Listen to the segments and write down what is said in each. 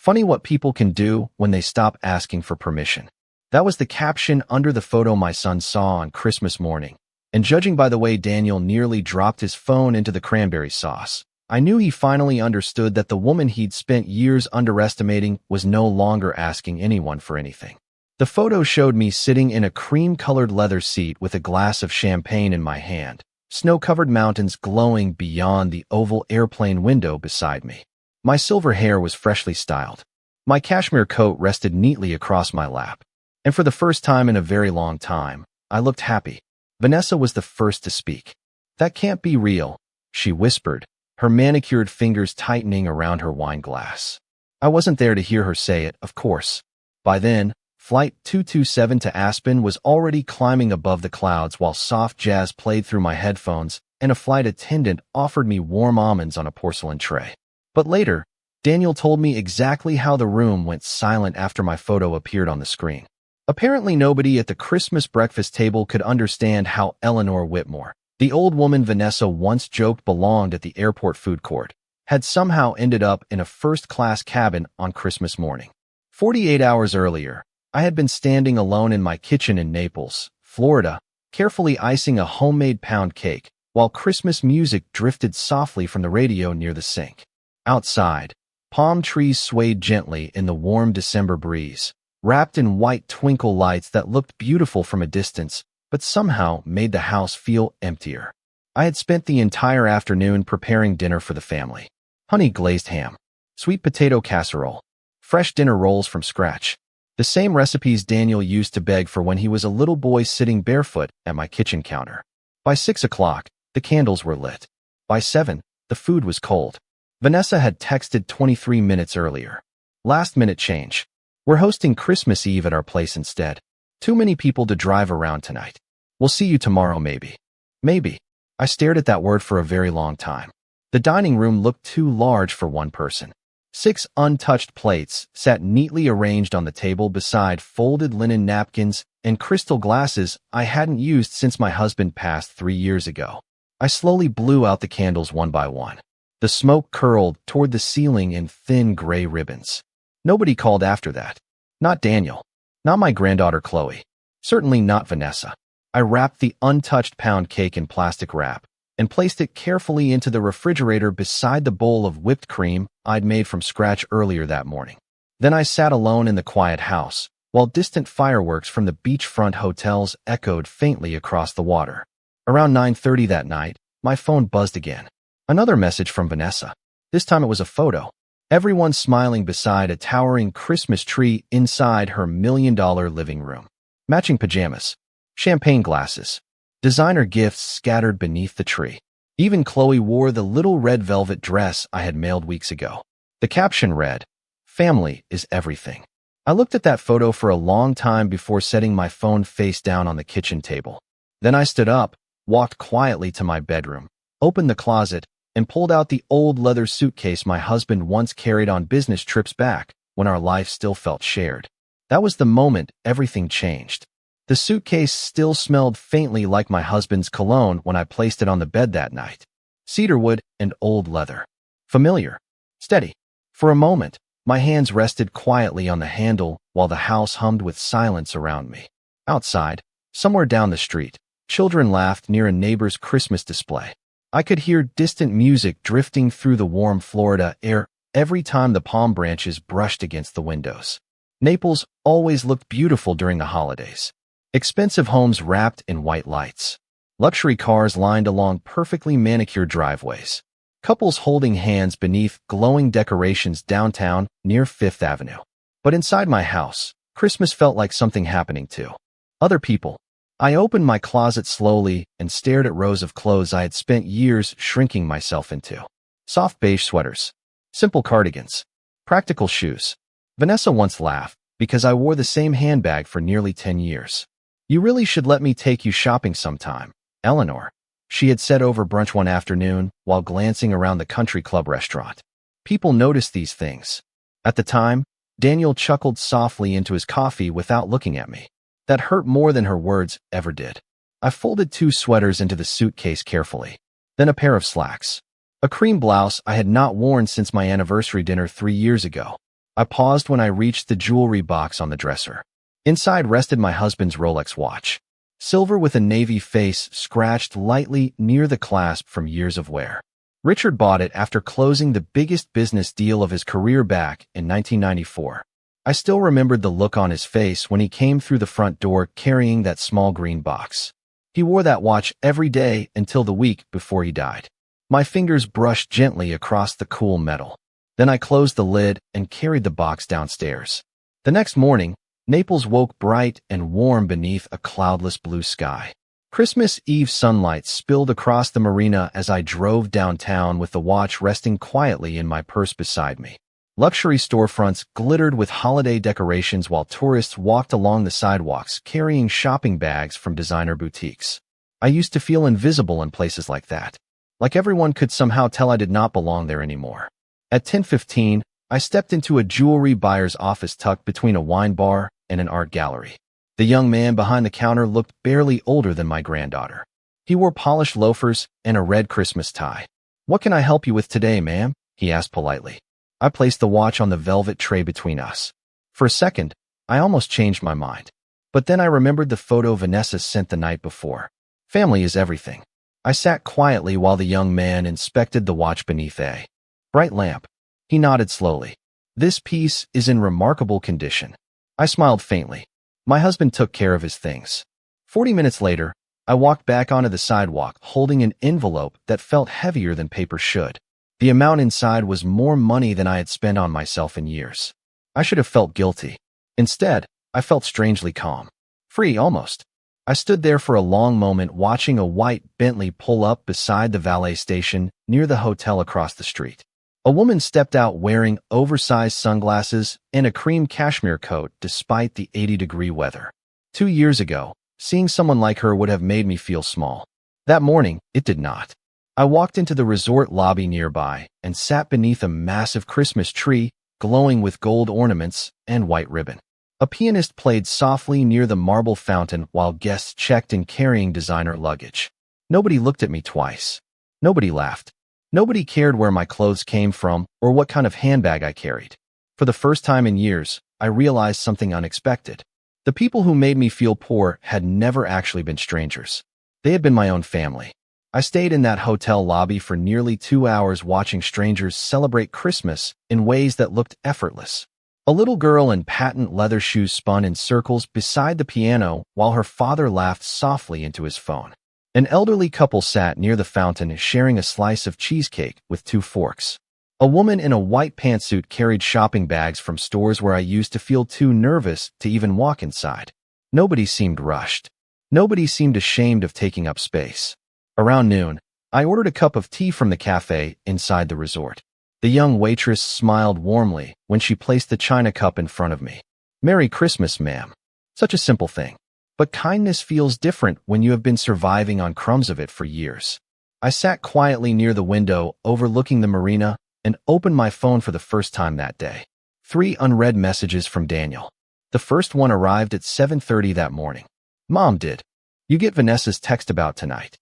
Funny what people can do when they stop asking for permission. That was the caption under the photo my son saw on Christmas morning. And judging by the way Daniel nearly dropped his phone into the cranberry sauce, I knew he finally understood that the woman he'd spent years underestimating was no longer asking anyone for anything. The photo showed me sitting in a cream-colored leather seat with a glass of champagne in my hand, snow-covered mountains glowing beyond the oval airplane window beside me. My silver hair was freshly styled. My cashmere coat rested neatly across my lap. And for the first time in a very long time, I looked happy. Vanessa was the first to speak. "That can't be real," she whispered, her manicured fingers tightening around her wine glass. I wasn't there to hear her say it, of course. By then, Flight 227 to Aspen was already climbing above the clouds while soft jazz played through my headphones and a flight attendant offered me warm almonds on a porcelain tray. But later, Daniel told me exactly how the room went silent after my photo appeared on the screen. Apparently nobody at the Christmas breakfast table could understand how Eleanor Whitmore, the old woman Vanessa once joked belonged at the airport food court, had somehow ended up in a first-class cabin on Christmas morning. 48 hours earlier, I had been standing alone in my kitchen in Naples, Florida, carefully icing a homemade pound cake, while Christmas music drifted softly from the radio near the sink. Outside, palm trees swayed gently in the warm December breeze, wrapped in white twinkle lights that looked beautiful from a distance, but somehow made the house feel emptier. I had spent the entire afternoon preparing dinner for the family. Honey glazed ham, sweet potato casserole, fresh dinner rolls from scratch. The same recipes Daniel used to beg for when he was a little boy sitting barefoot at my kitchen counter. By 6 o'clock, the candles were lit. By 7, the food was cold. Vanessa had texted 23 minutes earlier. Last-minute change. "We're hosting Christmas Eve at our place instead. Too many people to drive around tonight. We'll see you tomorrow maybe." Maybe. I stared at that word for a very long time. The dining room looked too large for one person. 6 untouched plates sat neatly arranged on the table beside folded linen napkins and crystal glasses I hadn't used since my husband passed 3 years ago. I slowly blew out the candles one by one. The smoke curled toward the ceiling in thin gray ribbons. Nobody called after that. Not Daniel. Not my granddaughter Chloe. Certainly not Vanessa. I wrapped the untouched pound cake in plastic wrap and placed it carefully into the refrigerator beside the bowl of whipped cream I'd made from scratch earlier that morning. Then I sat alone in the quiet house, while distant fireworks from the beachfront hotels echoed faintly across the water. Around 9:30 that night, my phone buzzed again. Another message from Vanessa. This time it was a photo. Everyone smiling beside a towering Christmas tree inside her $1 million living room. Matching pajamas, champagne glasses, designer gifts scattered beneath the tree. Even Chloe wore the little red velvet dress I had mailed weeks ago. The caption read, "Family is everything." I looked at that photo for a long time before setting my phone face down on the kitchen table. Then I stood up, walked quietly to my bedroom, opened the closet, and pulled out the old leather suitcase my husband once carried on business trips back when our life still felt shared. That was the moment everything changed. The suitcase still smelled faintly like my husband's cologne when I placed it on the bed that night. Cedarwood and old leather. Familiar. Steady. For a moment, my hands rested quietly on the handle while the house hummed with silence around me. Outside, somewhere down the street, children laughed near a neighbor's Christmas display. I could hear distant music drifting through the warm Florida air every time the palm branches brushed against the windows. Naples always looked beautiful during the holidays. Expensive homes wrapped in white lights. Luxury cars lined along perfectly manicured driveways. Couples holding hands beneath glowing decorations downtown near Fifth Avenue. But inside my house, Christmas felt like something happening too. Other people. I opened my closet slowly and stared at rows of clothes I had spent years shrinking myself into. Soft beige sweaters. Simple cardigans. Practical shoes. Vanessa once laughed because I wore the same handbag for nearly 10 years. "You really should let me take you shopping sometime, Eleanor," she had said over brunch one afternoon while glancing around the country club restaurant. People noticed these things. At the time, Daniel chuckled softly into his coffee without looking at me. That hurt more than her words ever did. I folded 2 sweaters into the suitcase carefully, then a pair of slacks. A cream blouse I had not worn since my anniversary dinner 3 years ago. I paused when I reached the jewelry box on the dresser. Inside rested my husband's Rolex watch, silver with a navy face scratched lightly near the clasp from years of wear. Richard bought it after closing the biggest business deal of his career back in 1994. I still remembered the look on his face when he came through the front door carrying that small green box. He wore that watch every day until the week before he died. My fingers brushed gently across the cool metal. Then I closed the lid and carried the box downstairs. The next morning, Naples woke bright and warm beneath a cloudless blue sky. Christmas Eve sunlight spilled across the marina as I drove downtown with the watch resting quietly in my purse beside me. Luxury storefronts glittered with holiday decorations while tourists walked along the sidewalks carrying shopping bags from designer boutiques. I used to feel invisible in places like that, like everyone could somehow tell I did not belong there anymore. At 10:15, I stepped into a jewelry buyer's office tucked between a wine bar and an art gallery. The young man behind the counter looked barely older than my granddaughter. He wore polished loafers and a red Christmas tie. "What can I help you with today, ma'am?" he asked politely. I placed the watch on the velvet tray between us. For a second, I almost changed my mind. But then I remembered the photo Vanessa sent the night before. Family is everything. I sat quietly while the young man inspected the watch beneath a bright lamp. He nodded slowly. "This piece is in remarkable condition." I smiled faintly. My husband took care of his things. 40 minutes later, I walked back onto the sidewalk holding an envelope that felt heavier than paper should. The amount inside was more money than I had spent on myself in years. I should have felt guilty. Instead, I felt strangely calm. Free, almost. I stood there for a long moment watching a white Bentley pull up beside the valet station near the hotel across the street. A woman stepped out wearing oversized sunglasses and a cream cashmere coat despite the 80-degree weather. 2 years ago, seeing someone like her would have made me feel small. That morning, it did not. I walked into the resort lobby nearby and sat beneath a massive Christmas tree glowing with gold ornaments and white ribbon. A pianist played softly near the marble fountain while guests checked in carrying designer luggage. Nobody looked at me twice. Nobody laughed. Nobody cared where my clothes came from or what kind of handbag I carried. For the first time in years, I realized something unexpected. The people who made me feel poor had never actually been strangers. They had been my own family. I stayed in that hotel lobby for nearly 2 hours watching strangers celebrate Christmas in ways that looked effortless. A little girl in patent leather shoes spun in circles beside the piano while her father laughed softly into his phone. An elderly couple sat near the fountain sharing a slice of cheesecake with 2 forks. A woman in a white pantsuit carried shopping bags from stores where I used to feel too nervous to even walk inside. Nobody seemed rushed. Nobody seemed ashamed of taking up space. Around noon, I ordered a cup of tea from the cafe inside the resort. The young waitress smiled warmly when she placed the china cup in front of me. "Merry Christmas, ma'am." Such a simple thing. But kindness feels different when you have been surviving on crumbs of it for years. I sat quietly near the window overlooking the marina and opened my phone for the first time that day. 3 unread messages from Daniel. The first one arrived at 7:30 that morning. "Mom did you get Vanessa's text about tonight?"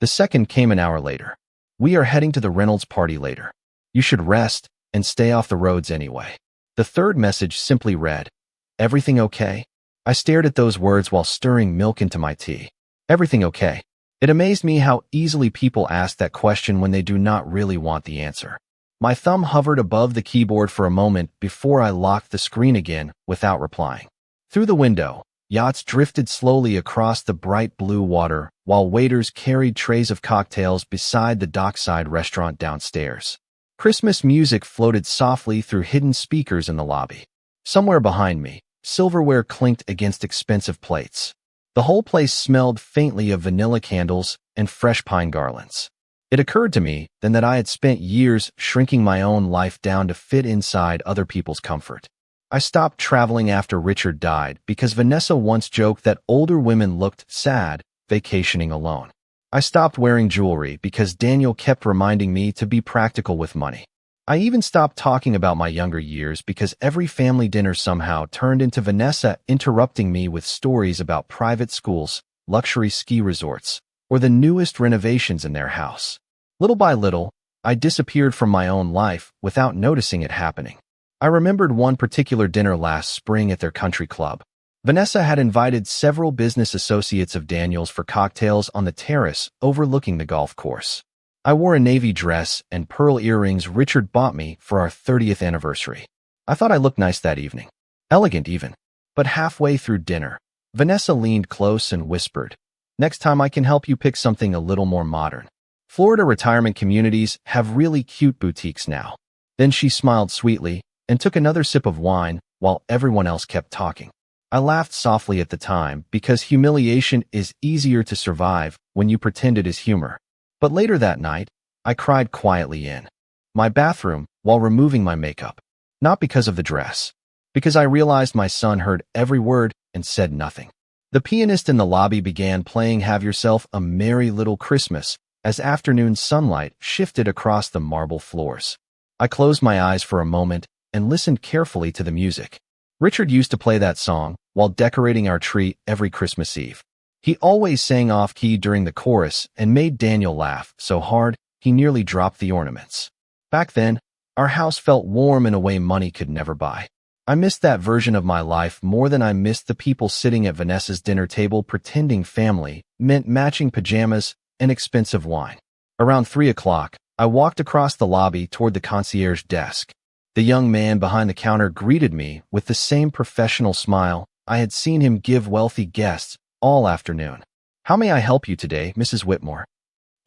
The second came an hour later. "We are heading to the Reynolds party later. You should rest and stay off the roads anyway." The third message simply read, "Everything okay?" I stared at those words while stirring milk into my tea. Everything okay? It amazed me how easily people ask that question when they do not really want the answer. My thumb hovered above the keyboard for a moment before I locked the screen again without replying. Through the window, yachts drifted slowly across the bright blue water while waiters carried trays of cocktails beside the dockside restaurant downstairs. Christmas music floated softly through hidden speakers in the lobby. Somewhere behind me, silverware clinked against expensive plates. The whole place smelled faintly of vanilla candles and fresh pine garlands. It occurred to me then that I had spent years shrinking my own life down to fit inside other people's comfort. I stopped traveling after Richard died because Vanessa once joked that older women looked sad vacationing alone. I stopped wearing jewelry because Daniel kept reminding me to be practical with money. I even stopped talking about my younger years because every family dinner somehow turned into Vanessa interrupting me with stories about private schools, luxury ski resorts, or the newest renovations in their house. Little by little, I disappeared from my own life without noticing it happening. I remembered one particular dinner last spring at their country club. Vanessa had invited several business associates of Daniel's for cocktails on the terrace overlooking the golf course. I wore a navy dress and pearl earrings Richard bought me for our 30th anniversary. I thought I looked nice that evening. Elegant even. But halfway through dinner, Vanessa leaned close and whispered, "Next time I can help you pick something a little more modern. Florida retirement communities have really cute boutiques now." Then she smiled sweetly and took another sip of wine while everyone else kept talking. I laughed softly at the time because humiliation is easier to survive when you pretend it is humor. But later that night, I cried quietly in my bathroom while removing my makeup. Not because of the dress, because I realized my son heard every word and said nothing. The pianist in the lobby began playing Have Yourself a Merry Little Christmas as afternoon sunlight shifted across the marble floors. I closed my eyes for a moment and listened carefully to the music. Richard used to play that song while decorating our tree every Christmas Eve. He always sang off-key during the chorus and made Daniel laugh so hard he nearly dropped the ornaments. Back then, our house felt warm in a way money could never buy. I missed that version of my life more than I missed the people sitting at Vanessa's dinner table pretending family meant matching pajamas and expensive wine. Around 3 o'clock, I walked across the lobby toward the concierge desk. The young man behind the counter greeted me with the same professional smile I had seen him give wealthy guests all afternoon. "How may I help you today, Mrs. Whitmore?"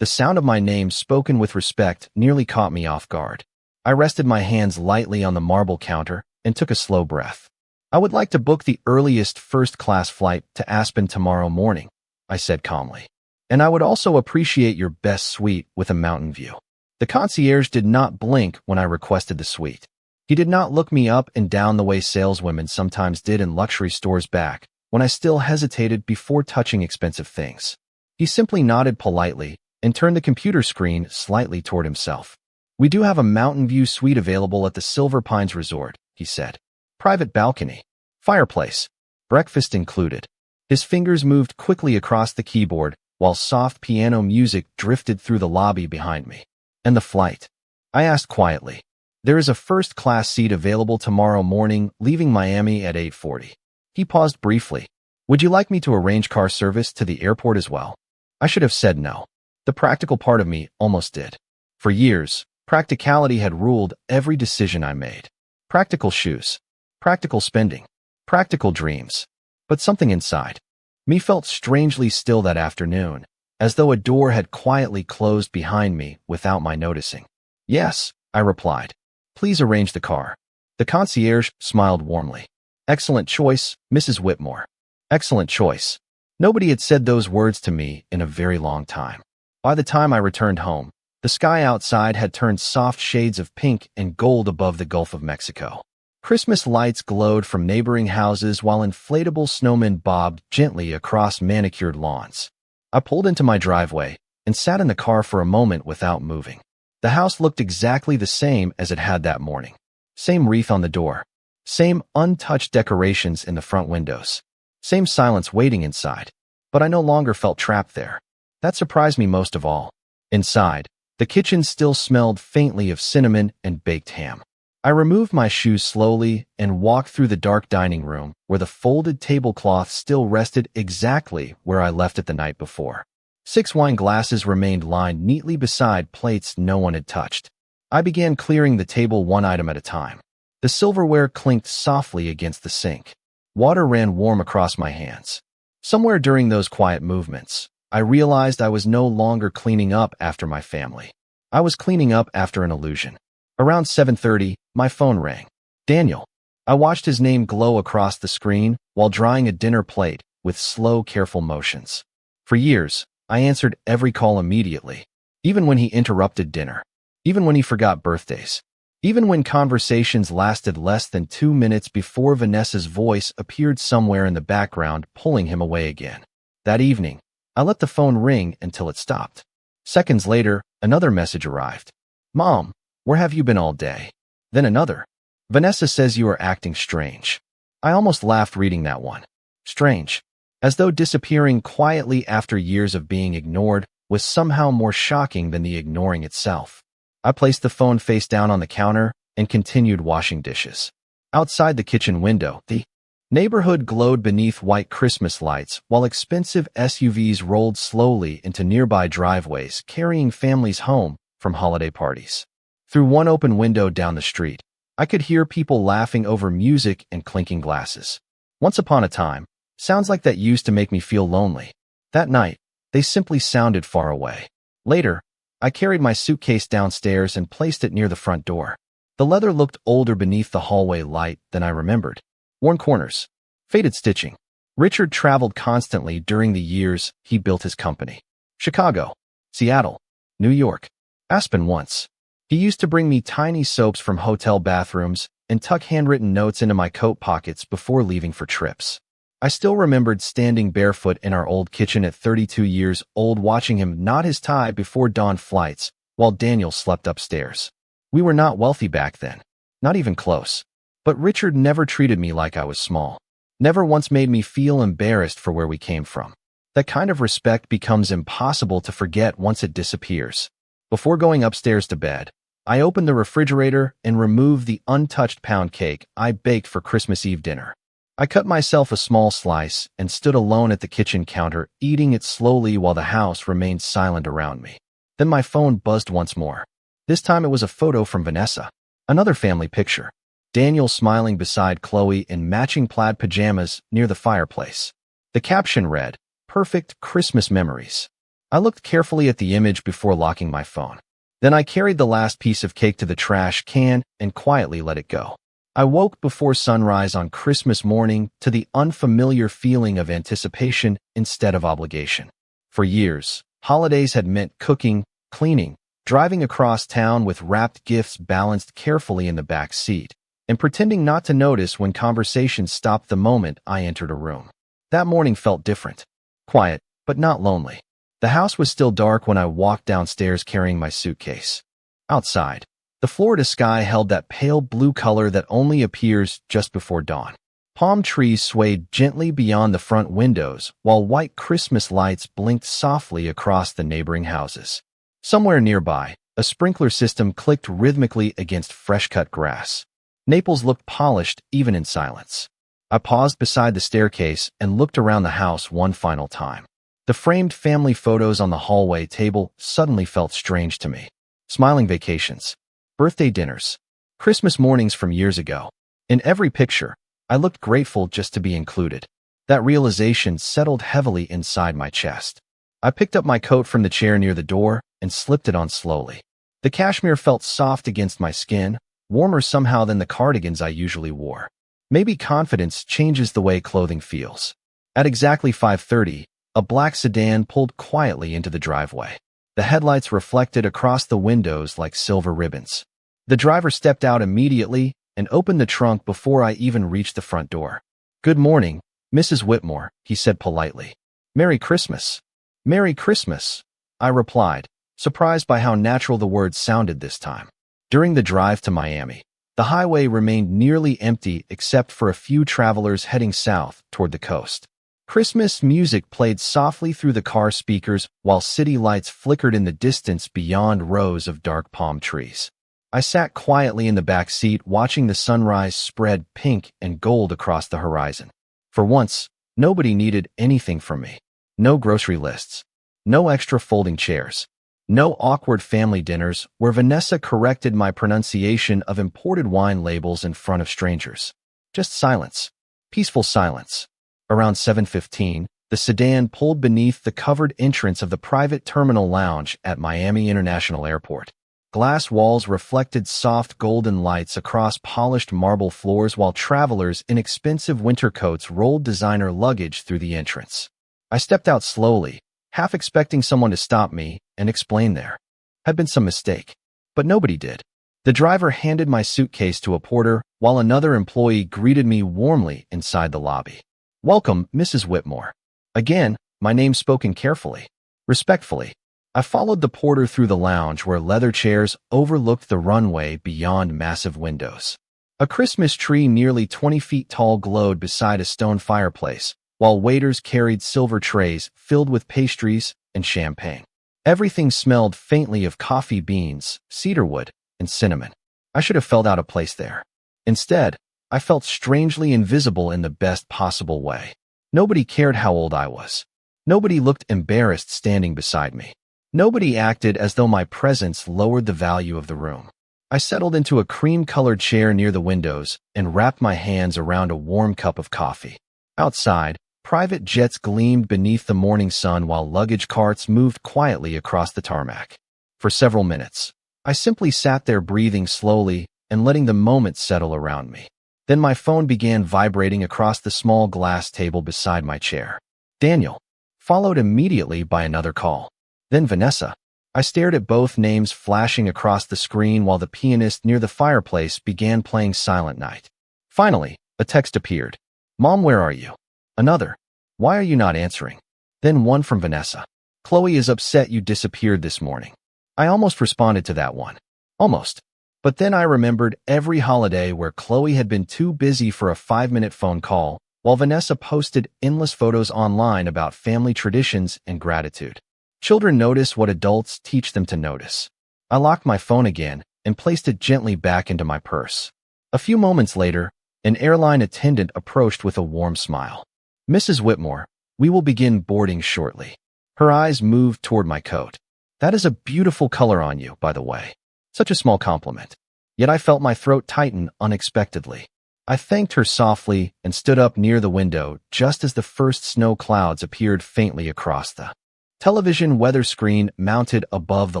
The sound of my name spoken with respect nearly caught me off guard. I rested my hands lightly on the marble counter and took a slow breath. "I would like to book the earliest first-class flight to Aspen tomorrow morning," I said calmly. "And I would also appreciate your best suite with a mountain view." The concierge did not blink when I requested the suite. He did not look me up and down the way saleswomen sometimes did in luxury stores back when I still hesitated before touching expensive things. He simply nodded politely and turned the computer screen slightly toward himself. "We do have a mountain view suite available at the Silver Pines Resort," he said. "Private balcony, fireplace, breakfast included." His fingers moved quickly across the keyboard while soft piano music drifted through the lobby behind me. "And the flight?" I asked quietly. "There is a first-class seat available tomorrow morning, leaving Miami at 8:40. He paused briefly. "Would you like me to arrange car service to the airport as well?" I should have said no. The practical part of me almost did. For years, practicality had ruled every decision I made. Practical shoes, practical spending, practical dreams. But something inside me felt strangely still that afternoon, as though a door had quietly closed behind me without my noticing. "Yes," I replied. "Please arrange the car." The concierge smiled warmly. "Excellent choice, Mrs. Whitmore. Excellent choice." Nobody had said those words to me in a very long time. By the time I returned home, the sky outside had turned soft shades of pink and gold above the Gulf of Mexico. Christmas lights glowed from neighboring houses while inflatable snowmen bobbed gently across manicured lawns. I pulled into my driveway and sat in the car for a moment without moving. The house looked exactly the same as it had that morning. Same wreath on the door. Same untouched decorations in the front windows. Same silence waiting inside. But I no longer felt trapped there. That surprised me most of all. Inside, the kitchen still smelled faintly of cinnamon and baked ham. I removed my shoes slowly and walked through the dark dining room where the folded tablecloth still rested exactly where I left it the night before. 6 wine glasses remained lined neatly beside plates no one had touched. I began clearing the table one item at a time. The silverware clinked softly against the sink. Water ran warm across my hands. Somewhere during those quiet movements, I realized I was no longer cleaning up after my family. I was cleaning up after an illusion. Around 7:30, my phone rang. "Daniel." I watched his name glow across the screen while drying a dinner plate with slow, careful motions. For years, I answered every call immediately, even when he interrupted dinner, even when he forgot birthdays, even when conversations lasted less than 2 minutes before Vanessa's voice appeared somewhere in the background, pulling him away again. That evening, I let the phone ring until it stopped. Seconds later, another message arrived. "Mom, where have you been all day?" Then another. "Vanessa says you are acting strange." I almost laughed reading that one. Strange. As though disappearing quietly after years of being ignored was somehow more shocking than the ignoring itself. I placed the phone face down on the counter and continued washing dishes. Outside the kitchen window, the neighborhood glowed beneath white Christmas lights, while expensive SUVs rolled slowly into nearby driveways, carrying families home from holiday parties. Through one open window down the street, I could hear people laughing over music and clinking glasses. Once upon a time, sounds like that used to make me feel lonely. That night, they simply sounded far away. Later, I carried my suitcase downstairs and placed it near the front door. The leather looked older beneath the hallway light than I remembered. Worn corners, faded stitching. Richard traveled constantly during the years he built his company. Chicago, Seattle, New York, Aspen once. He used to bring me tiny soaps from hotel bathrooms and tuck handwritten notes into my coat pockets before leaving for trips. I still remembered standing barefoot in our old kitchen at 32 years old watching him knot his tie before dawn flights while Daniel slept upstairs. We were not wealthy back then, not even close. But Richard never treated me like I was small. Never once made me feel embarrassed for where we came from. That kind of respect becomes impossible to forget once it disappears. Before going upstairs to bed, I opened the refrigerator and removed the untouched pound cake I baked for Christmas Eve dinner. I cut myself a small slice and stood alone at the kitchen counter, eating it slowly while the house remained silent around me. Then my phone buzzed once more. This time it was a photo from Vanessa. Another family picture. Daniel smiling beside Chloe in matching plaid pajamas near the fireplace. The caption read, "Perfect Christmas memories." I looked carefully at the image before locking my phone. Then I carried the last piece of cake to the trash can and quietly let it go. I woke before sunrise on Christmas morning to the unfamiliar feeling of anticipation instead of obligation. For years, holidays had meant cooking, cleaning, driving across town with wrapped gifts balanced carefully in the back seat, and pretending not to notice when conversation stopped the moment I entered a room. That morning felt different. Quiet, but not lonely. The house was still dark when I walked downstairs carrying my suitcase. Outside, the Florida sky held that pale blue color that only appears just before dawn. Palm trees swayed gently beyond the front windows, while white Christmas lights blinked softly across the neighboring houses. Somewhere nearby, a sprinkler system clicked rhythmically against fresh-cut grass. Naples looked polished even in silence. I paused beside the staircase and looked around the house one final time. The framed family photos on the hallway table suddenly felt strange to me. Smiling vacations, birthday dinners, Christmas mornings from years ago. In every picture, I looked grateful just to be included. That realization settled heavily inside my chest. I picked up my coat from the chair near the door and slipped it on slowly. The cashmere felt soft against my skin, warmer somehow than the cardigans I usually wore. Maybe confidence changes the way clothing feels. At exactly 5:30, a black sedan pulled quietly into the driveway. The headlights reflected across the windows like silver ribbons. The driver stepped out immediately and opened the trunk before I even reached the front door. "Good morning, Mrs. Whitmore," he said politely. "Merry Christmas." "Merry Christmas," I replied, surprised by how natural the words sounded this time. During the drive to Miami, the highway remained nearly empty except for a few travelers heading south toward the coast. Christmas music played softly through the car speakers while city lights flickered in the distance beyond rows of dark palm trees. I sat quietly in the back seat watching the sunrise spread pink and gold across the horizon. For once, nobody needed anything from me. No grocery lists. No extra folding chairs. No awkward family dinners where Vanessa corrected my pronunciation of imported wine labels in front of strangers. Just silence. Peaceful silence. Around 7:15, the sedan pulled beneath the covered entrance of the private terminal lounge at Miami International Airport. Glass walls reflected soft golden lights across polished marble floors while travelers in expensive winter coats rolled designer luggage through the entrance. I stepped out slowly, half expecting someone to stop me and explain there had been some mistake. But nobody did. The driver handed my suitcase to a porter while another employee greeted me warmly inside the lobby. "Welcome, Mrs. Whitmore." Again, my name spoken carefully, respectfully. I followed the porter through the lounge where leather chairs overlooked the runway beyond massive windows. A Christmas tree nearly 20 feet tall glowed beside a stone fireplace, while waiters carried silver trays filled with pastries and champagne. Everything smelled faintly of coffee beans, cedarwood, and cinnamon. I should have felt out of place there. Instead, I felt strangely invisible in the best possible way. Nobody cared how old I was. Nobody looked embarrassed standing beside me. Nobody acted as though my presence lowered the value of the room. I settled into a cream-colored chair near the windows and wrapped my hands around a warm cup of coffee. Outside, private jets gleamed beneath the morning sun while luggage carts moved quietly across the tarmac. For several minutes, I simply sat there breathing slowly and letting the moment settle around me. Then my phone began vibrating across the small glass table beside my chair. Daniel, followed immediately by another call. Then Vanessa. I stared at both names flashing across the screen while the pianist near the fireplace began playing Silent Night. Finally, a text appeared. Mom, where are you? Another. Why are you not answering? Then one from Vanessa. Chloe is upset you disappeared this morning. I almost responded to that one. Almost. But then I remembered every holiday where Chloe had been too busy for a 5-minute phone call, while Vanessa posted endless photos online about family traditions and gratitude. Children notice what adults teach them to notice. I locked my phone again and placed it gently back into my purse. A few moments later, an airline attendant approached with a warm smile. Mrs. Whitmore, we will begin boarding shortly. Her eyes moved toward my coat. That is a beautiful color on you, by the way. Such a small compliment. Yet I felt my throat tighten unexpectedly. I thanked her softly and stood up near the window just as the first snow clouds appeared faintly across the television weather screen mounted above the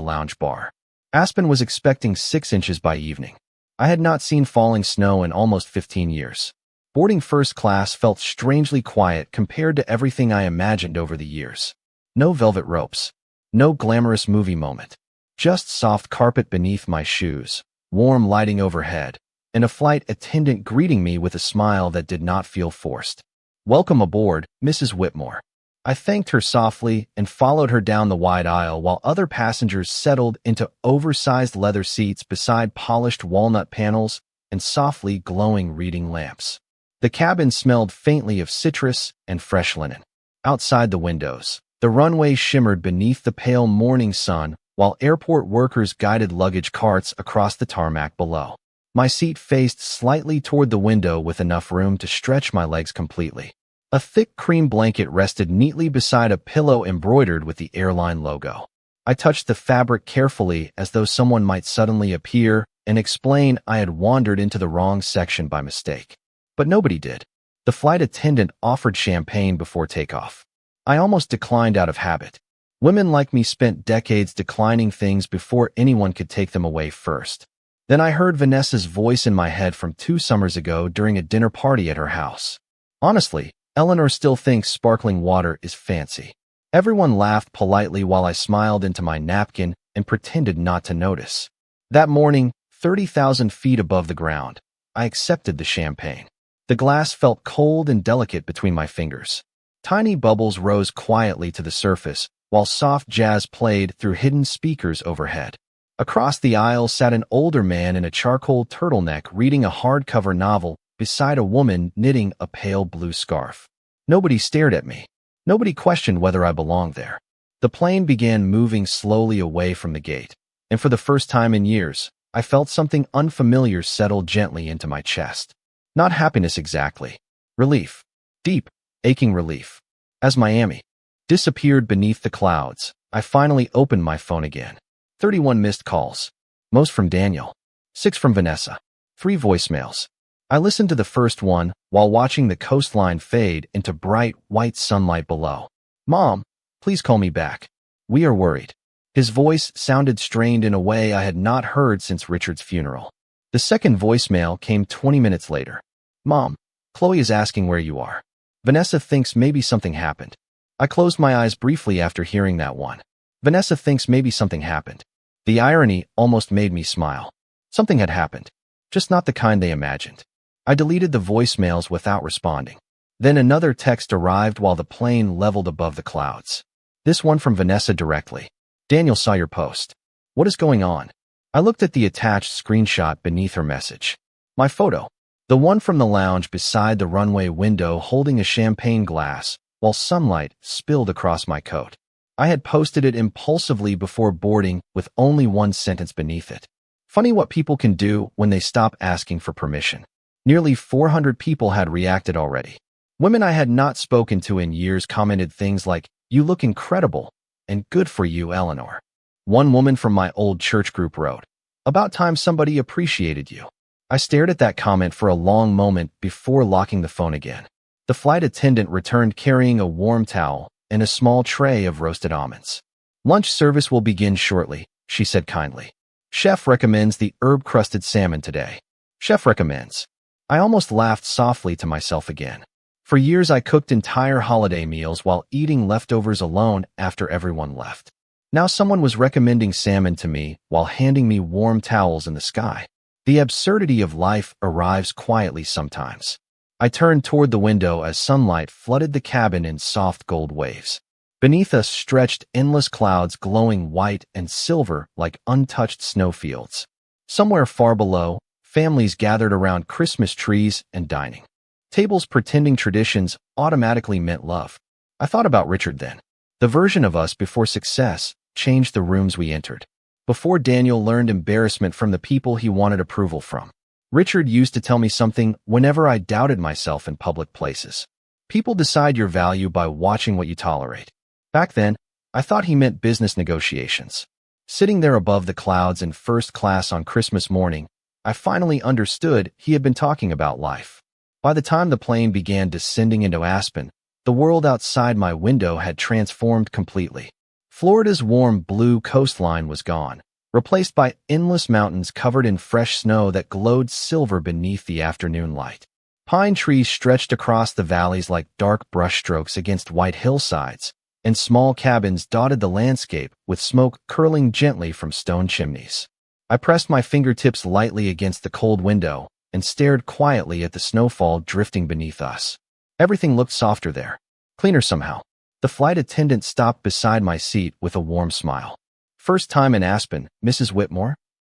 lounge bar. Aspen was expecting 6 inches by evening. I had not seen falling snow in almost 15 years. Boarding first class felt strangely quiet compared to everything I imagined over the years. No velvet ropes. No glamorous movie moment. Just soft carpet beneath my shoes, warm lighting overhead, and a flight attendant greeting me with a smile that did not feel forced. Welcome aboard, Mrs. Whitmore. I thanked her softly and followed her down the wide aisle while other passengers settled into oversized leather seats beside polished walnut panels and softly glowing reading lamps. The cabin smelled faintly of citrus and fresh linen. Outside the windows, the runway shimmered beneath the pale morning sun while airport workers guided luggage carts across the tarmac below. My seat faced slightly toward the window with enough room to stretch my legs completely. A thick cream blanket rested neatly beside a pillow embroidered with the airline logo. I touched the fabric carefully as though someone might suddenly appear and explain I had wandered into the wrong section by mistake. But nobody did. The flight attendant offered champagne before takeoff. I almost declined out of habit. Women like me spent decades declining things before anyone could take them away first. Then I heard Vanessa's voice in my head from 2 summers ago during a dinner party at her house. Honestly, Eleanor still thinks sparkling water is fancy. Everyone laughed politely while I smiled into my napkin and pretended not to notice. That morning, 30,000 feet above the ground, I accepted the champagne. The glass felt cold and delicate between my fingers. Tiny bubbles rose quietly to the surface, while soft jazz played through hidden speakers overhead. Across the aisle sat an older man in a charcoal turtleneck reading a hardcover novel beside a woman knitting a pale blue scarf. Nobody stared at me. Nobody questioned whether I belonged there. The plane began moving slowly away from the gate, and for the first time in years, I felt something unfamiliar settle gently into my chest. Not happiness exactly. Relief. Deep, aching relief. As Miami disappeared beneath the clouds, I finally opened my phone again. 31 missed calls. Most from Daniel. 6 from Vanessa. 3 voicemails. I listened to the first one while watching the coastline fade into bright white sunlight below. Mom, please call me back. We are worried. His voice sounded strained in a way I had not heard since Richard's funeral. The second voicemail came 20 minutes later. Mom, Chloe is asking where you are. Vanessa thinks maybe something happened. I closed my eyes briefly after hearing that one. Vanessa thinks maybe something happened. The irony almost made me smile. Something had happened. Just not the kind they imagined. I deleted the voicemails without responding. Then another text arrived while the plane leveled above the clouds. This one from Vanessa directly. Daniel saw your post. What is going on? I looked at the attached screenshot beneath her message. My photo. The one from the lounge beside the runway window holding a champagne glass while sunlight spilled across my coat. I had posted it impulsively before boarding with only one sentence beneath it. Funny what people can do when they stop asking for permission. Nearly 400 people had reacted already. Women I had not spoken to in years commented things like, "You look incredible," and "Good for you, Eleanor." One woman from my old church group wrote, "About time somebody appreciated you." I stared at that comment for a long moment before locking the phone again. The flight attendant returned carrying a warm towel and a small tray of roasted almonds. "Lunch service will begin shortly," she said kindly. "Chef recommends the herb-crusted salmon today." Chef recommends. I almost laughed softly to myself again. For years I cooked entire holiday meals while eating leftovers alone after everyone left. Now someone was recommending salmon to me while handing me warm towels in the sky. The absurdity of life arrives quietly sometimes. I turned toward the window as sunlight flooded the cabin in soft gold waves. Beneath us stretched endless clouds glowing white and silver like untouched snowfields. Somewhere far below, families gathered around Christmas trees and dining. Tables pretending traditions automatically meant love. I thought about Richard then. The version of us before success changed the rooms we entered. Before Daniel learned embarrassment from the people he wanted approval from. Richard used to tell me something whenever I doubted myself in public places. People decide your value by watching what you tolerate. Back then, I thought he meant business negotiations. Sitting there above the clouds in first class on Christmas morning, I finally understood he had been talking about life. By the time the plane began descending into Aspen, the world outside my window had transformed completely. Florida's warm blue coastline was gone, replaced by endless mountains covered in fresh snow that glowed silver beneath the afternoon light. Pine trees stretched across the valleys like dark brushstrokes against white hillsides, and small cabins dotted the landscape with smoke curling gently from stone chimneys. I pressed my fingertips lightly against the cold window and stared quietly at the snowfall drifting beneath us. Everything looked softer there, cleaner somehow. The flight attendant stopped beside my seat with a warm smile. "First time in Aspen, Mrs. Whitmore?"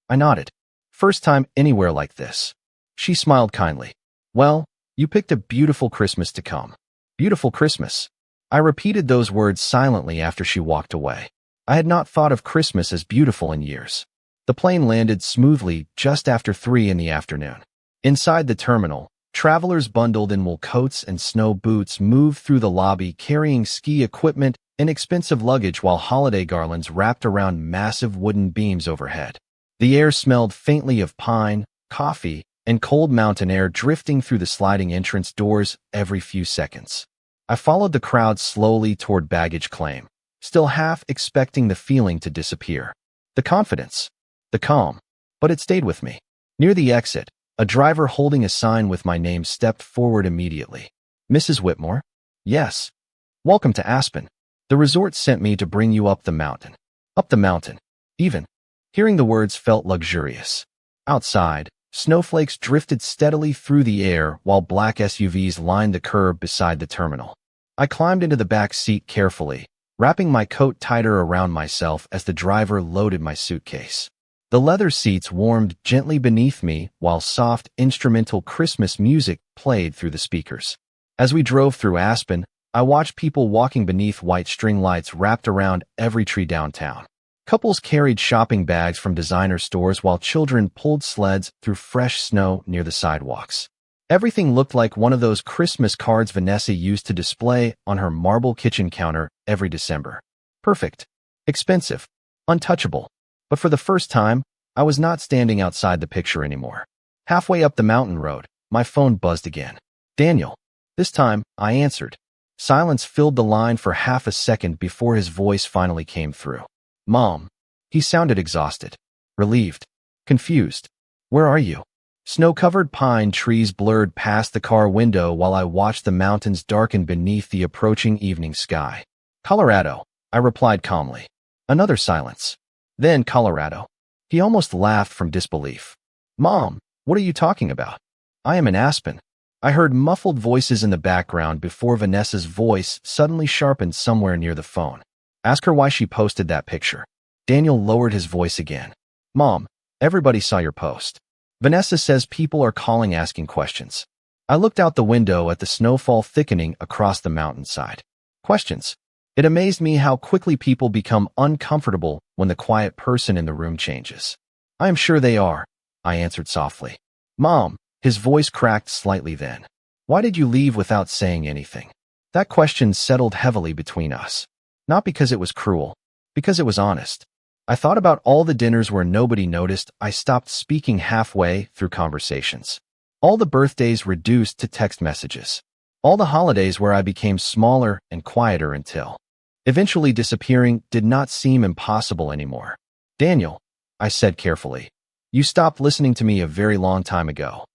I nodded. "First time anywhere like this." She smiled kindly. "Well, you picked a beautiful Christmas to come." Beautiful Christmas. I repeated those words silently after she walked away. I had not thought of Christmas as beautiful in years. The plane landed smoothly just after 3 in the afternoon. Inside the terminal, travelers bundled in wool coats and snow boots moved through the lobby carrying ski equipment and expensive luggage while holiday garlands wrapped around massive wooden beams overhead. The air smelled faintly of pine, coffee, and cold mountain air drifting through the sliding entrance doors every few seconds. I followed the crowd slowly toward baggage claim, still half expecting the feeling to disappear. The confidence, the calm, but it stayed with me. Near the exit, a driver holding a sign with my name stepped forward immediately. "Mrs. Whitmore?" "Yes." "Welcome to Aspen. The resort sent me to bring you up the mountain." "Up the mountain." Even hearing the words felt luxurious. Outside, snowflakes drifted steadily through the air while black SUVs lined the curb beside the terminal. I climbed into the back seat carefully, wrapping my coat tighter around myself as the driver loaded my suitcase. The leather seats warmed gently beneath me while soft instrumental Christmas music played through the speakers. As we drove through Aspen, I watched people walking beneath white string lights wrapped around every tree downtown. Couples carried shopping bags from designer stores while children pulled sleds through fresh snow near the sidewalks. Everything looked like one of those Christmas cards Vanessa used to display on her marble kitchen counter every December. Perfect. Expensive. Untouchable. But for the first time, I was not standing outside the picture anymore. Halfway up the mountain road, my phone buzzed again. "Daniel." This time, I answered. Silence filled the line for half a second before his voice finally came through. "Mom." He sounded exhausted, relieved, confused. "Where are you?" Snow-covered pine trees blurred past the car window while I watched the mountains darken beneath the approaching evening sky. "Colorado," I replied calmly. Another silence. Then Colorado. He almost laughed from disbelief. "Mom, what are you talking about?" "I am in Aspen." I heard muffled voices in the background before Vanessa's voice suddenly sharpened somewhere near the phone. "Ask her why she posted that picture." Daniel lowered his voice again. "Mom, everybody saw your post. Vanessa says people are calling asking questions." I looked out the window at the snowfall thickening across the mountainside. Questions. It amazed me how quickly people become uncomfortable when the quiet person in the room changes. I am sure they are, I answered softly. Mom, his voice cracked slightly then. Why did you leave without saying anything? That question settled heavily between us. Not because it was cruel, because it was honest. I thought about all the dinners where nobody noticed I stopped speaking halfway through conversations. All the birthdays reduced to text messages. All the holidays where I became smaller and quieter until eventually disappearing did not seem impossible anymore. Daniel, I said carefully, you stopped listening to me a very long time ago.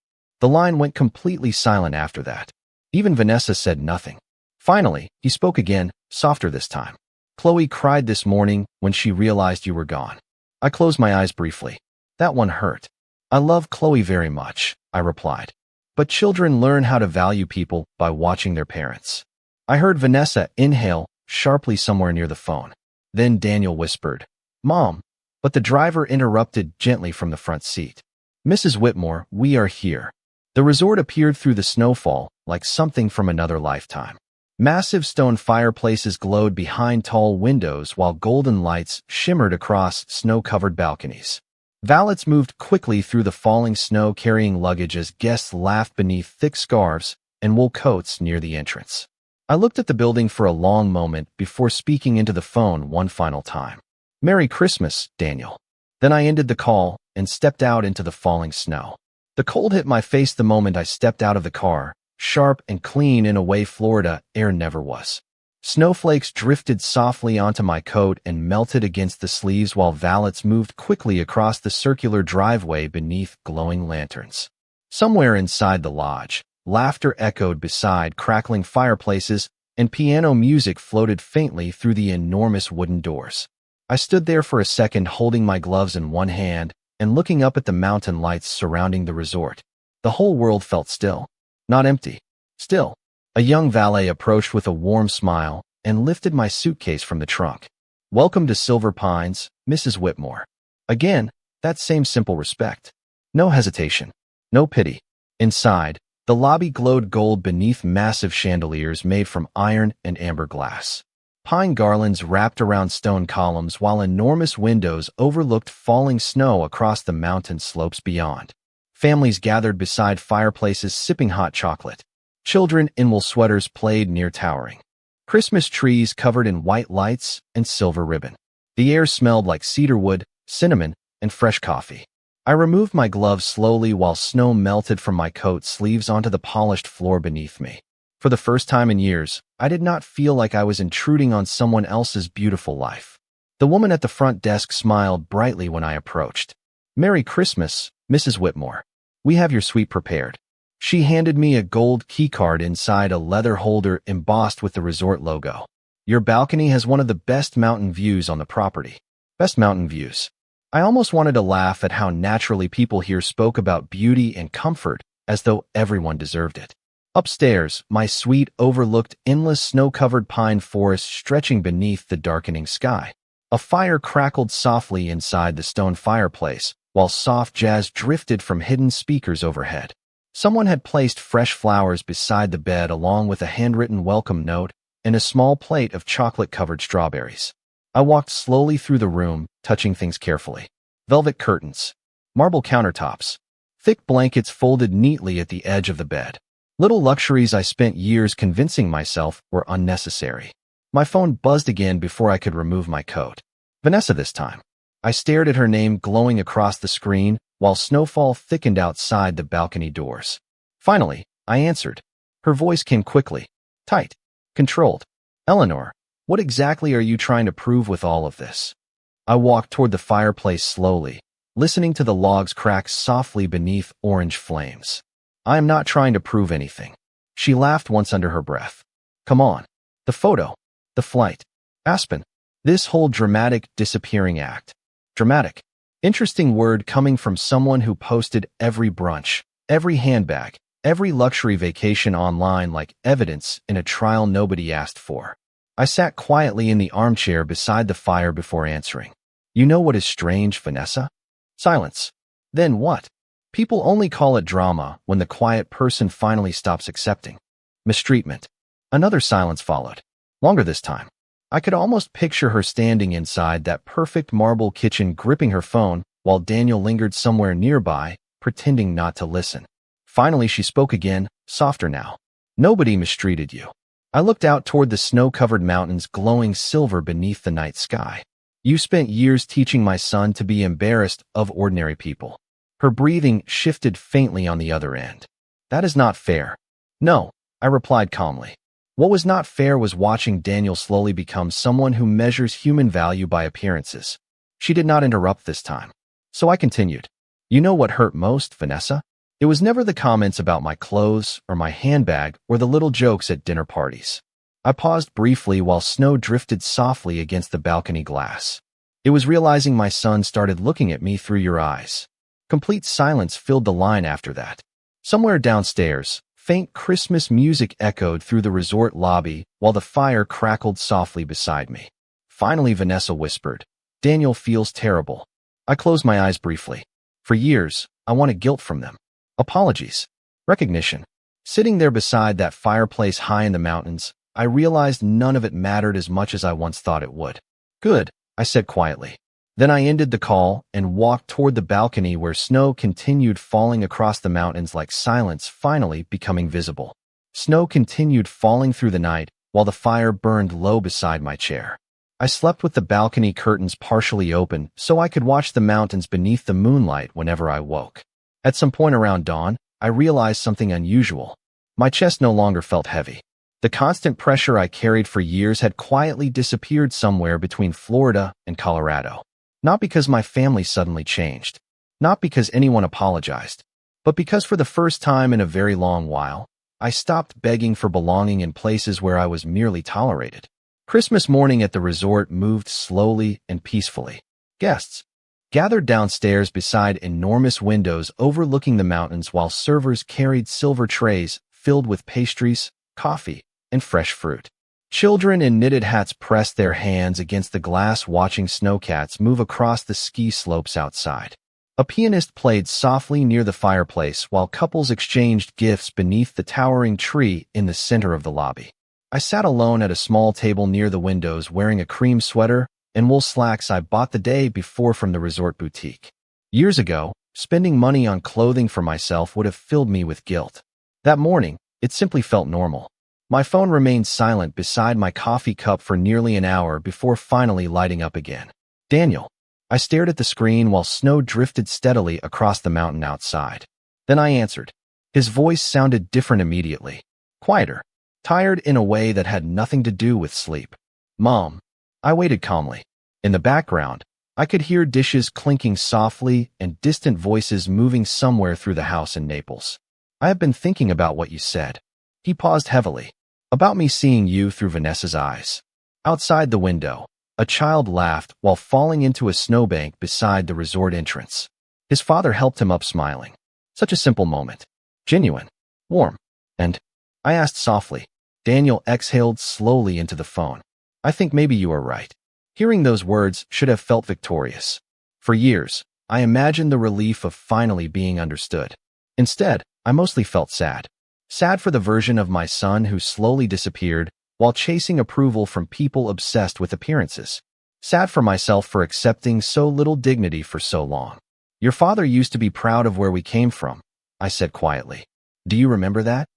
The line went completely silent after that. Even Vanessa said nothing. Finally, he spoke again, softer this time. Chloe cried this morning when she realized you were gone. I closed my eyes briefly. That one hurt. I love Chloe very much, I replied. But children learn how to value people by watching their parents. I heard Vanessa inhale sharply somewhere near the phone. Then Daniel whispered, Mom, but the driver interrupted gently from the front seat. Mrs. Whitmore, we are here. The resort appeared through the snowfall like something from another lifetime. Massive stone fireplaces glowed behind tall windows while golden lights shimmered across snow-covered balconies. Valets moved quickly through the falling snow carrying luggage as guests laughed beneath thick scarves and wool coats near the entrance. I looked at the building for a long moment before speaking into the phone one final time. Merry Christmas, Daniel. Then I ended the call and stepped out into the falling snow. The cold hit my face the moment I stepped out of the car, sharp and clean in a way Florida air never was. Snowflakes drifted softly onto my coat and melted against the sleeves while valets moved quickly across the circular driveway beneath glowing lanterns. Somewhere inside the lodge, laughter echoed beside crackling fireplaces and piano music floated faintly through the enormous wooden doors. I stood there for a second holding my gloves in one hand and looking up at the mountain lights surrounding the resort. The whole world felt still. Not empty. Still. A young valet approached with a warm smile and lifted my suitcase from the trunk. Welcome to Silver Pines, Mrs. Whitmore. Again, that same simple respect. No hesitation. No pity. Inside, the lobby glowed gold beneath massive chandeliers made from iron and amber glass. Pine garlands wrapped around stone columns while enormous windows overlooked falling snow across the mountain slopes beyond. Families gathered beside fireplaces sipping hot chocolate. Children in wool sweaters played near towering Christmas trees covered in white lights and silver ribbon. The air smelled like cedarwood, cinnamon, and fresh coffee. I removed my gloves slowly while snow melted from my coat sleeves onto the polished floor beneath me. For the first time in years, I did not feel like I was intruding on someone else's beautiful life. The woman at the front desk smiled brightly when I approached. Merry Christmas, Mrs. Whitmore. We have your suite prepared. She handed me a gold keycard inside a leather holder embossed with the resort logo. Your balcony has one of the best mountain views on the property. Best mountain views. I almost wanted to laugh at how naturally people here spoke about beauty and comfort, as though everyone deserved it. Upstairs, my suite overlooked endless snow-covered pine forests stretching beneath the darkening sky. A fire crackled softly inside the stone fireplace, while soft jazz drifted from hidden speakers overhead. Someone had placed fresh flowers beside the bed along with a handwritten welcome note and a small plate of chocolate-covered strawberries. I walked slowly through the room, touching things carefully. Velvet curtains, marble countertops, thick blankets folded neatly at the edge of the bed. Little luxuries I spent years convincing myself were unnecessary. My phone buzzed again before I could remove my coat. Vanessa this time. I stared at her name glowing across the screen while snowfall thickened outside the balcony doors. Finally, I answered. Her voice came quickly, tight, controlled. Eleanor, what exactly are you trying to prove with all of this? I walked toward the fireplace slowly, listening to the logs crack softly beneath orange flames. I am not trying to prove anything. She laughed once under her breath. Come on. The photo. The flight. Aspen. This whole dramatic disappearing act. Dramatic. Interesting word coming from someone who posted every brunch, every handbag, every luxury vacation online like evidence in a trial nobody asked for. I sat quietly in the armchair beside the fire before answering. You know what is strange, Vanessa? Silence. Then what? People only call it drama when the quiet person finally stops accepting. Mistreatment. Another silence followed. Longer this time. I could almost picture her standing inside that perfect marble kitchen gripping her phone while Daniel lingered somewhere nearby, pretending not to listen. Finally, she spoke again, softer now. Nobody mistreated you. I looked out toward the snow-covered mountains glowing silver beneath the night sky. You spent years teaching my son to be embarrassed of ordinary people. Her breathing shifted faintly on the other end. That is not fair. No, I replied calmly. What was not fair was watching Daniel slowly become someone who measures human value by appearances. She did not interrupt this time. So I continued. You know what hurt most, Vanessa? It was never the comments about my clothes or my handbag or the little jokes at dinner parties. I paused briefly while snow drifted softly against the balcony glass. It was realizing my son started looking at me through your eyes. Complete silence filled the line after that. Somewhere downstairs, faint Christmas music echoed through the resort lobby while the fire crackled softly beside me. Finally, Vanessa whispered, Daniel feels terrible. I closed my eyes briefly. For years, I wanted guilt from them. Apologies. Recognition. Sitting there beside that fireplace high in the mountains, I realized none of it mattered as much as I once thought it would. Good, I said quietly. Then I ended the call and walked toward the balcony where snow continued falling across the mountains like silence finally becoming visible. Snow continued falling through the night while the fire burned low beside my chair. I slept with the balcony curtains partially open so I could watch the mountains beneath the moonlight whenever I woke. At some point around dawn, I realized something unusual. My chest no longer felt heavy. The constant pressure I carried for years had quietly disappeared somewhere between Florida and Colorado. Not because my family suddenly changed, not because anyone apologized, but because for the first time in a very long while, I stopped begging for belonging in places where I was merely tolerated. Christmas morning at the resort moved slowly and peacefully. Guests gathered downstairs beside enormous windows overlooking the mountains while servers carried silver trays filled with pastries, coffee, and fresh fruit. Children in knitted hats pressed their hands against the glass watching snowcats move across the ski slopes outside. A pianist played softly near the fireplace while couples exchanged gifts beneath the towering tree in the center of the lobby. I sat alone at a small table near the windows wearing a cream sweater and wool slacks I bought the day before from the resort boutique. Years ago, spending money on clothing for myself would have filled me with guilt. That morning, it simply felt normal. My phone remained silent beside my coffee cup for nearly an hour before finally lighting up again. Daniel. I stared at the screen while snow drifted steadily across the mountain outside. Then I answered. His voice sounded different immediately. Quieter. Tired in a way that had nothing to do with sleep. Mom. I waited calmly. In the background, I could hear dishes clinking softly and distant voices moving somewhere through the house in Naples. I have been thinking about what you said. He paused heavily. About me seeing you through Vanessa's eyes. Outside the window, a child laughed while falling into a snowbank beside the resort entrance. His father helped him up smiling. Such a simple moment. Genuine. Warm. And I asked softly. Daniel exhaled slowly into the phone. I think maybe you are right. Hearing those words should have felt victorious. For years, I imagined the relief of finally being understood. Instead, I mostly felt sad. Sad for the version of my son who slowly disappeared while chasing approval from people obsessed with appearances. Sad for myself for accepting so little dignity for so long. Your father used to be proud of where we came from, I said quietly. Do you remember that?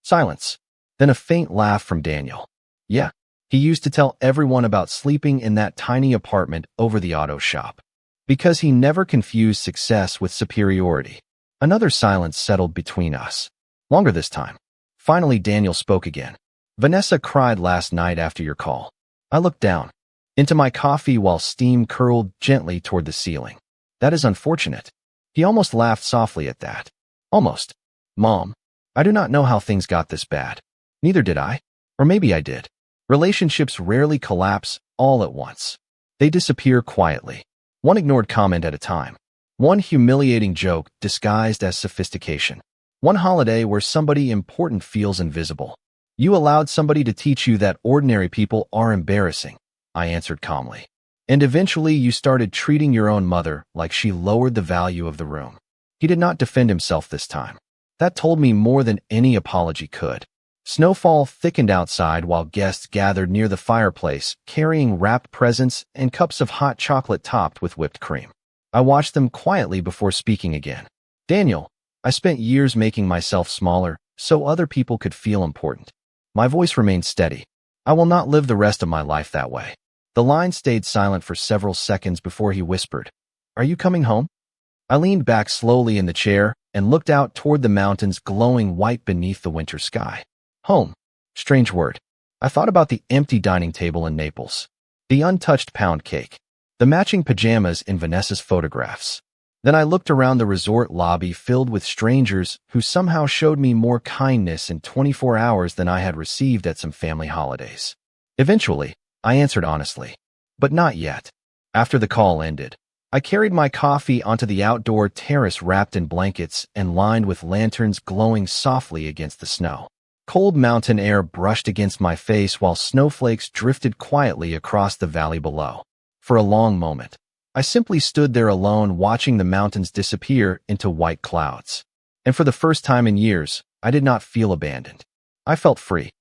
Silence. Then a faint laugh from Daniel. Yeah. He used to tell everyone about sleeping in that tiny apartment over the auto shop. Because he never confused success with superiority. Another silence settled between us. Longer this time. Finally, Daniel spoke again. Vanessa cried last night after your call. I looked down into my coffee while steam curled gently toward the ceiling. That is unfortunate. He almost laughed softly at that. Almost. Mom, I do not know how things got this bad. Neither did I. Or maybe I did. Relationships rarely collapse all at once. They disappear quietly. One ignored comment at a time. One humiliating joke disguised as sophistication. One holiday where somebody important feels invisible. You allowed somebody to teach you that ordinary people are embarrassing, I answered calmly. And eventually you started treating your own mother like she lowered the value of the room. He did not defend himself this time. That told me more than any apology could. Snowfall thickened outside while guests gathered near the fireplace, carrying wrapped presents and cups of hot chocolate topped with whipped cream. I watched them quietly before speaking again. Daniel, I spent years making myself smaller so other people could feel important. My voice remained steady. I will not live the rest of my life that way. The line stayed silent for several seconds before he whispered, "Are you coming home?" I leaned back slowly in the chair and looked out toward the mountains glowing white beneath the winter sky. Home. Strange word. I thought about the empty dining table in Naples, the untouched pound cake, the matching pajamas in Vanessa's photographs. Then I looked around the resort lobby filled with strangers who somehow showed me more kindness in 24 hours than I had received at some family holidays. Eventually, I answered honestly, but not yet. After the call ended, I carried my coffee onto the outdoor terrace wrapped in blankets and lined with lanterns glowing softly against the snow. Cold mountain air brushed against my face while snowflakes drifted quietly across the valley below. For a long moment, I simply stood there alone watching the mountains disappear into white clouds. And for the first time in years, I did not feel abandoned. I felt free.